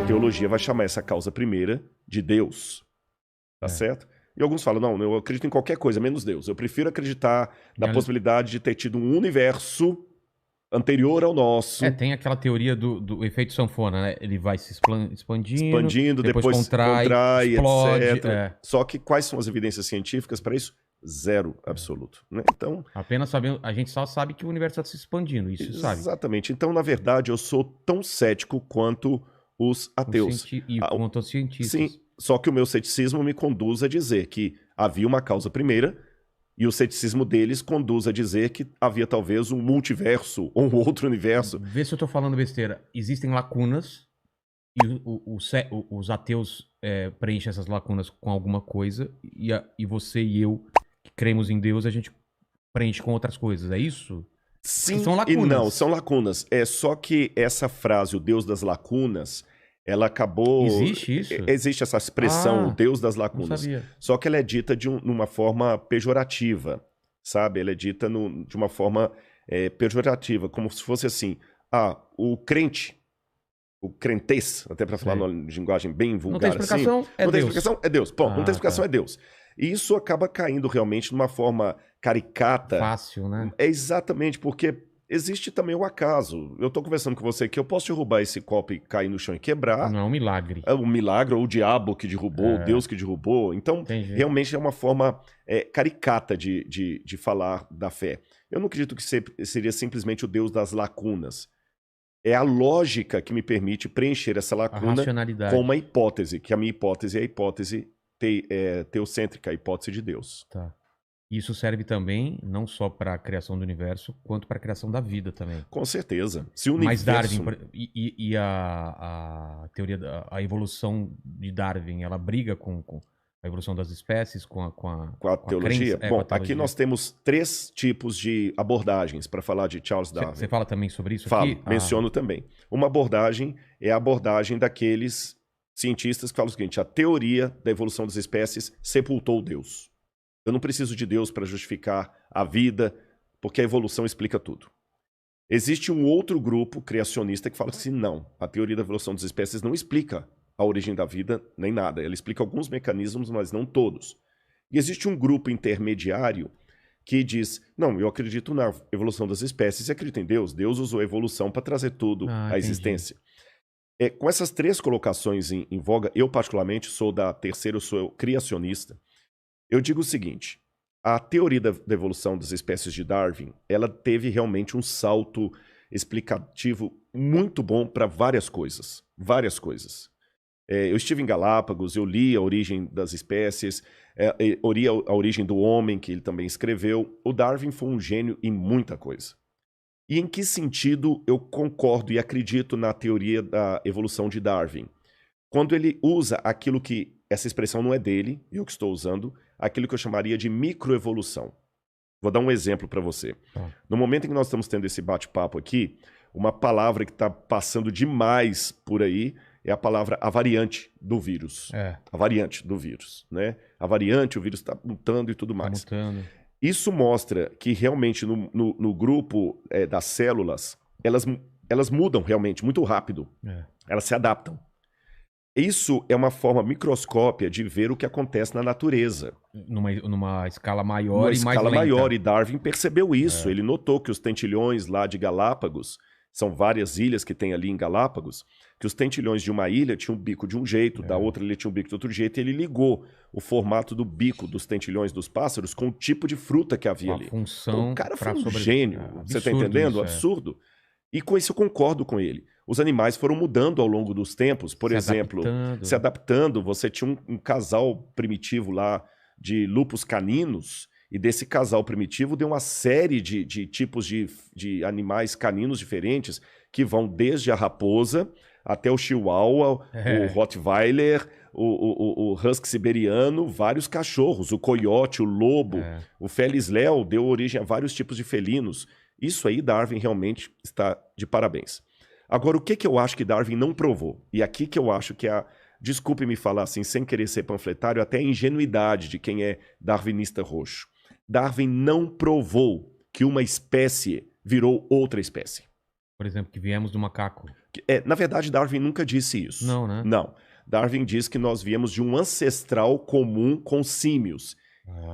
a teologia vai chamar essa causa primeira de Deus. Tá certo? E alguns falam, não, eu acredito em qualquer coisa, menos Deus. Eu prefiro acreditar na possibilidade de ter tido um universo anterior ao nosso. Tem aquela teoria do efeito sanfona, né? Ele vai se expandindo, depois contrai, explode, etc. Só que quais são as evidências científicas para isso? Zero absoluto. Né? Então, apenas sabendo, a gente só sabe que o universo está se expandindo, isso sabe. Exatamente. Então, na verdade, eu sou tão cético quanto os ateus. Quanto os cientistas. Sim, só que o meu ceticismo me conduz a dizer que havia uma causa primeira, e o ceticismo deles conduz a dizer que havia talvez um multiverso ou um outro universo. Vê se eu tô falando besteira. Existem lacunas e os ateus preenchem essas lacunas com alguma coisa e você e eu, que cremos em Deus, a gente preenche com outras coisas. É isso? Sim são lacunas. E não, são lacunas. É só que essa frase, o Deus das lacunas, ela acabou... Existe isso? Existe essa expressão, o Deus das lacunas. Não sabia. Só que ela é dita de uma forma pejorativa, sabe? Ela é dita de uma forma pejorativa, como se fosse assim, o crente, o crentez, até para falar numa linguagem bem vulgar assim. Não tem explicação, é Deus. Bom, não tem explicação, é Deus. E isso acaba caindo realmente de uma forma caricata. Fácil, né? É exatamente, porque... existe também o acaso. Eu tô conversando com você aqui, eu posso derrubar esse copo e cair no chão e quebrar. Não é um milagre. É um milagre, ou o diabo que derrubou, Deus que derrubou. Então, realmente é uma forma caricata de falar da fé. Eu não acredito que seria simplesmente o Deus das lacunas. É a lógica que me permite preencher essa lacuna com uma hipótese, que a minha hipótese é a hipótese teocêntrica, a hipótese de Deus. Tá. Isso serve também não só para a criação do universo, quanto para a criação da vida também. Com certeza. Se o universo... Mas Darwin e a teoria a evolução de Darwin, ela briga com a evolução das espécies, com a teologia? Crença, Bom, aqui nós temos 3 tipos de abordagens para falar de Charles Darwin. Você fala também sobre isso aqui? Falo, menciono também. Uma abordagem é a abordagem daqueles cientistas que falam o seguinte: a teoria da evolução das espécies sepultou Deus. Eu não preciso de Deus para justificar a vida, porque a evolução explica tudo. Existe um outro grupo criacionista que fala assim, não, a teoria da evolução das espécies não explica a origem da vida, nem nada. Ela explica alguns mecanismos, mas não todos. E existe um grupo intermediário que diz, não, eu acredito na evolução das espécies e acredito em Deus. Deus usou a evolução para trazer tudo à existência. Com essas 3 colocações em voga, eu particularmente sou da terceira, eu sou criacionista. Eu digo o seguinte, a teoria da evolução das espécies de Darwin, ela teve realmente um salto explicativo muito bom para várias coisas. Várias coisas. Eu estive em Galápagos, eu li a origem das espécies, eu li a origem do homem, que ele também escreveu. O Darwin foi um gênio em muita coisa. E em que sentido eu concordo e acredito na teoria da evolução de Darwin? Quando ele usa aquilo que, essa expressão não é dele, eu que estou usando, aquilo que eu chamaria de microevolução. Vou dar um exemplo para você. No momento em que nós estamos tendo esse bate-papo aqui, uma palavra que está passando demais por aí é a palavra a variante do vírus. A variante do vírus, né? A variante, o vírus está mutando e tudo mais. Isso mostra que realmente no grupo das células, elas mudam realmente muito rápido. Elas se adaptam. Isso é uma forma microscópia de ver o que acontece na natureza. Numa escala maior e mais lenta. Maior, e Darwin percebeu isso. Ele notou que os tentilhões lá de Galápagos, são várias ilhas que tem ali em Galápagos, que os tentilhões de uma ilha tinham um bico de um jeito, da outra ilha tinha um bico de outro jeito, e ele ligou o formato do bico dos tentilhões dos pássaros com o tipo de fruta que havia ali. Função o cara foi um gênio. Você está entendendo? Absurdo. E com isso eu concordo com ele. Os animais foram mudando ao longo dos tempos. Por exemplo, se adaptando. Você tinha um casal primitivo lá de lupus caninos, e desse casal primitivo deu uma série de tipos de animais caninos diferentes, que vão desde a raposa até o chihuahua, o rottweiler, o husky siberiano, vários cachorros, o coiote, o lobo, o felis leo deu origem a vários tipos de felinos. Isso aí Darwin realmente está de parabéns. Agora, o que eu acho que Darwin não provou? E aqui que eu acho que desculpe me falar assim, sem querer ser panfletário, até a ingenuidade de quem é darwinista roxo. Darwin não provou que uma espécie virou outra espécie. Por exemplo, que viemos do macaco. Na verdade, Darwin nunca disse isso. Não, né? Não. Darwin diz que nós viemos de um ancestral comum com símios.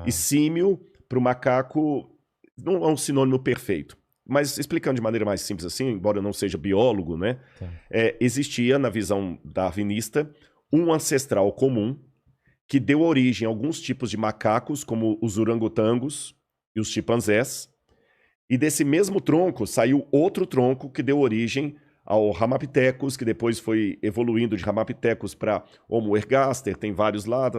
E símio, para o macaco, não é um sinônimo perfeito. Mas explicando de maneira mais simples assim, embora eu não seja biólogo, né? Tá. Existia, na visão darwinista, um ancestral comum que deu origem a alguns tipos de macacos, como os orangotangos e os chimpanzés. E desse mesmo tronco saiu outro tronco que deu origem ao Ramapithecus, que depois foi evoluindo de Ramapithecus para Homo ergaster, tem vários lá,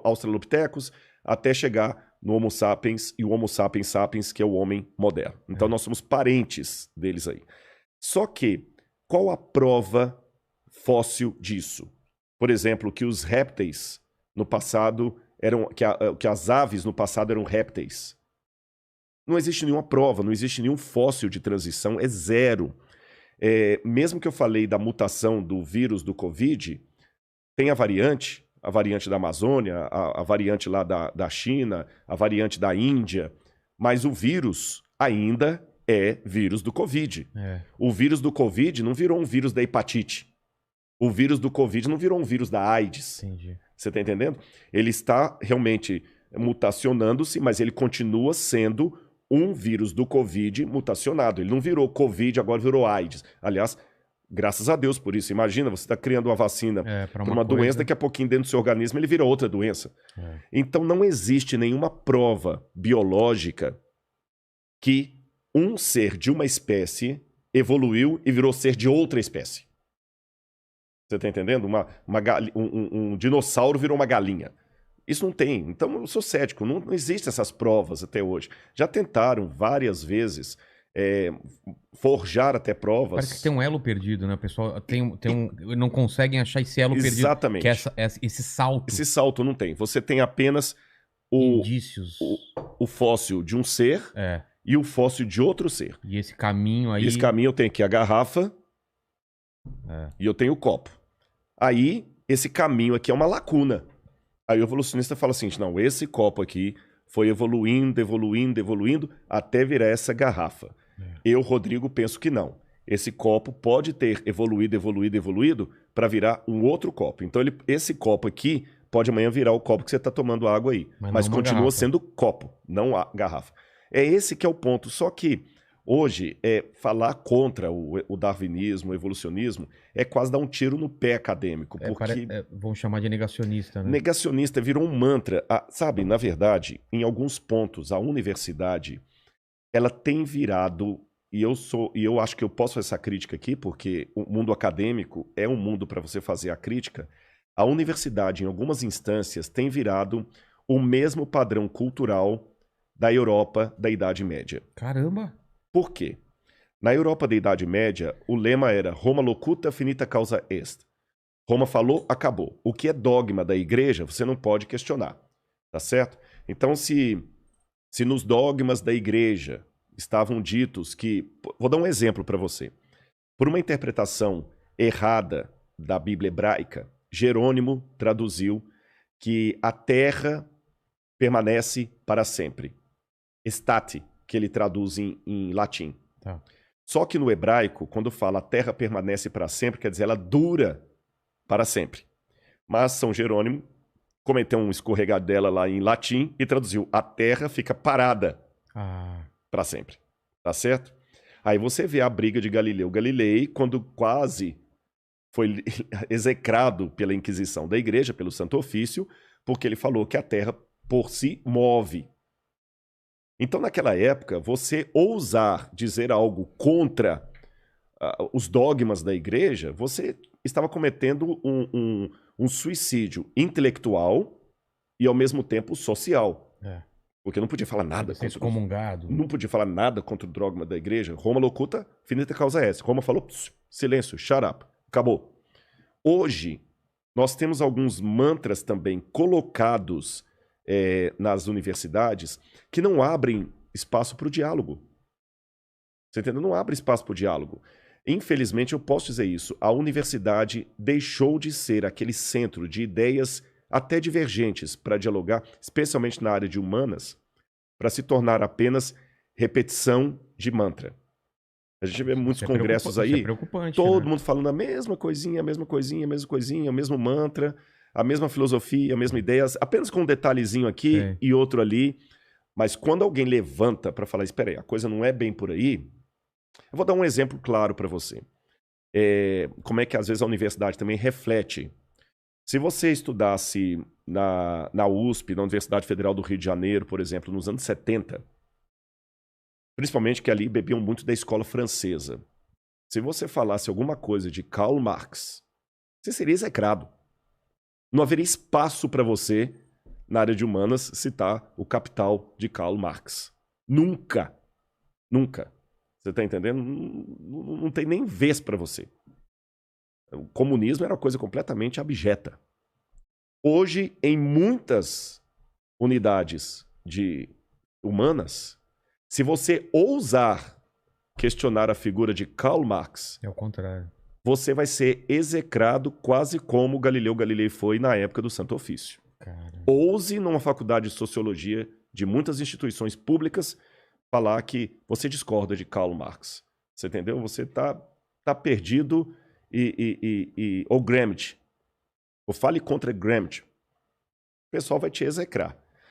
Australopithecus, até chegar no Homo sapiens e o Homo sapiens sapiens, que é o homem moderno. Então nós somos parentes deles aí. Só que, qual a prova fóssil disso? Por exemplo, que os répteis no passado que as aves no passado eram répteis. Não existe nenhuma prova, não existe nenhum fóssil de transição, é zero. Mesmo que eu falei da mutação do vírus do Covid, tem a variante da Amazônia, a variante lá da China, a variante da Índia, mas o vírus ainda é vírus do Covid. O vírus do Covid não virou um vírus da hepatite. O vírus do Covid não virou um vírus da AIDS. Entendi. Você está entendendo? Ele está realmente mutacionando-se, mas ele continua sendo um vírus do Covid mutacionado. Ele não virou Covid, agora virou AIDS. Aliás, graças a Deus por isso. Imagina, você está criando uma vacina para uma doença, daqui a pouquinho dentro do seu organismo ele vira outra doença. Então não existe nenhuma prova biológica que um ser de uma espécie evoluiu e virou ser de outra espécie. Você está entendendo? Um dinossauro virou uma galinha. Isso não tem. Então eu sou cético. Não existem essas provas até hoje. Já tentaram várias vezes forjar até provas. Parece que tem um elo perdido, né? O pessoal não conseguem achar esse elo perdido. Exatamente. Que é esse salto. Esse salto não tem. Você tem apenas indícios. O fóssil de um ser e o fóssil de outro ser. E esse caminho aí... Esse caminho eu tenho aqui a garrafa e eu tenho o copo. Aí, esse caminho aqui é uma lacuna. Aí o evolucionista fala assim, não, esse copo aqui foi evoluindo, evoluindo, evoluindo, até virar essa garrafa. Eu, Rodrigo, penso que não. Esse copo pode ter evoluído, evoluído, evoluído para virar um outro copo. Então, esse copo aqui pode amanhã virar o copo que você está tomando água aí. Mas continua sendo copo, não a garrafa. É esse que é o ponto. Só que hoje, falar contra o darwinismo, o evolucionismo, é quase dar um tiro no pé acadêmico. Porque vão chamar de negacionista, né? Negacionista virou um mantra. Sabe, na verdade, em alguns pontos, a universidade, ela tem virado, e eu acho que eu posso fazer essa crítica aqui, porque o mundo acadêmico é um mundo para você fazer a crítica. A universidade, em algumas instâncias, tem virado o mesmo padrão cultural da Europa da Idade Média. Caramba! Por quê? Na Europa da Idade Média, o lema era Roma locuta finita causa est. Roma falou, acabou. O que é dogma da igreja, você não pode questionar. Tá certo? Então, se nos dogmas da igreja estavam ditos que... Vou dar um exemplo para você. Por uma interpretação errada da Bíblia hebraica, Jerônimo traduziu que a terra permanece para sempre. Estate, que ele traduz em latim. Tá. Só que no hebraico, quando fala a terra permanece para sempre, quer dizer, ela dura para sempre. Mas São Jerônimo cometeu um escorregadela lá em latim e traduziu a terra fica parada para sempre. Tá certo? Aí você vê a briga de Galileu Galilei, quando quase foi execrado pela Inquisição da Igreja, pelo Santo Ofício, porque ele falou que a terra por si move. Então, naquela época, você ousar dizer algo contra os dogmas da igreja, você estava cometendo um suicídio intelectual e, ao mesmo tempo, social. Porque não podia falar nada contra... excomungado. Não podia falar nada contra o dogma da igreja. Roma locuta, finita causa est. Roma falou, silêncio, shut up, acabou. Hoje, nós temos alguns mantras também colocados nas universidades que não abrem espaço para o diálogo. Você entendeu? Não abre espaço para o diálogo. Infelizmente, eu posso dizer isso. A universidade deixou de ser aquele centro de ideias até divergentes para dialogar, especialmente na área de humanas, para se tornar apenas repetição de mantra. A gente vê muitos Isso é congressos isso é aí, preocupante, todo né? mundo falando a mesma coisinha, a mesma coisinha, a mesma coisinha, o mesmo mantra, a mesma filosofia, a mesma ideia, apenas com um detalhezinho aqui Sei. e outro ali. Mas quando alguém levanta para falar, espera aí, a coisa não é bem por aí, eu vou dar um exemplo claro para você. Como é que às vezes a universidade também reflete. Se você estudasse na USP, na Universidade Federal do Rio de Janeiro, por exemplo, nos anos 70, principalmente que ali bebiam muito da escola francesa. Se você falasse alguma coisa de Karl Marx, você seria execrado. Não haveria espaço para você, na área de humanas, citar o Capital de Karl Marx. Nunca. Nunca. Você está entendendo? Não tem nem vez para você. O comunismo era uma coisa completamente abjeta. Hoje, em muitas unidades de humanas, se você ousar questionar a figura de Karl Marx, É o contrário. você vai ser execrado quase como Galileu Galilei foi na época do Santo Ofício. Cara. Ouse, numa faculdade de sociologia de muitas instituições públicas, falar que você discorda de Karl Marx. Você entendeu? Você tá perdido ou Gramsci. Ou fale contra Gramsci. O pessoal vai te execrar.